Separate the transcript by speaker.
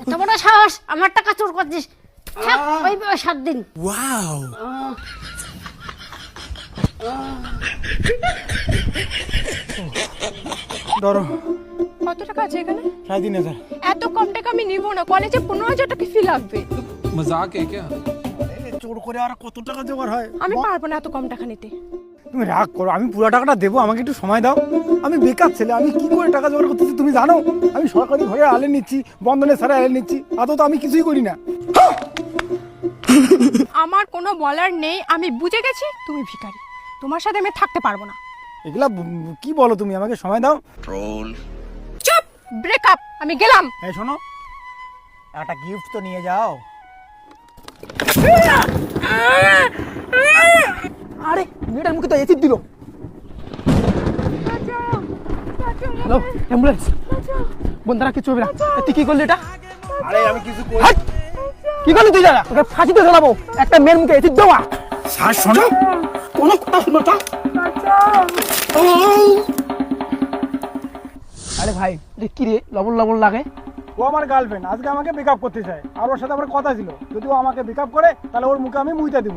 Speaker 1: এত বড় সাহস, আমার টাকা চোর করছিস? থাক, ওই 7 দিন।
Speaker 2: ওয়াও।
Speaker 3: ধরো।
Speaker 4: কত টাকা আছে এখানে?
Speaker 3: 3,500।
Speaker 4: এত কম টাকা আমি নিব না, কলেজে 15,000 টাকা ফি লাগবে।
Speaker 5: मजाक है क्या?
Speaker 3: চোর করে আর কত টাকা জোগাড় হয়?
Speaker 4: আমি পারবো না এত কম টাকা নিতে।
Speaker 3: তুমি রাগ করো, আমি পুরো টাকাটা দেবো, আমাকে একটু সময় দাও। আমি বেকার ছেলে, আমি কি করে টাকা জোগাড় করতেছি তুমি জানো? আমি সরকারি ঘরে আলে নিচ্ছি, বন্ধনের সারে আলে নিচ্ছি, আদৌ তো আমি কিছুই করি না।
Speaker 4: আমার কোনো বলার নেই, আমি বুঝে গেছি তুমি ভিখারি। তোমার সাথে আমি থাকতে পারবো না।
Speaker 3: এগুলা কি বলো তুমি? আমাকে সময় দাও।
Speaker 4: চুপ, ব্রেকআপ, আমি গেলাম।
Speaker 3: এই শোনো, একটা গিফট তো নিয়ে যাও। আরে মেয়েটার মুখে তো এসিড দিল। Hello, ambulance. বন্ধুরা কিছু হবে না। তুই কি করলি এটা? আরে আমি কিছু করি। কি করলি তুই? জানা তোকে ফাঁসিতে ঝোলাবো। একটা মেয়ের মুখে এসিড দেওয়া। শ্বাস শোনো, কোনো কথা শুনো না। আরে ভাই, কি রে লবণ লবণ লাগে? ও আমার গার্লফ্রেন্ড, আজকে আমাকে ব্রেকআপ করতে চায়, আর ওর সাথে আমার কথা ছিল, যদি ও আমাকে ব্রেকআপ করে তাহলে ওর মুখে আমি মুইতা দিব।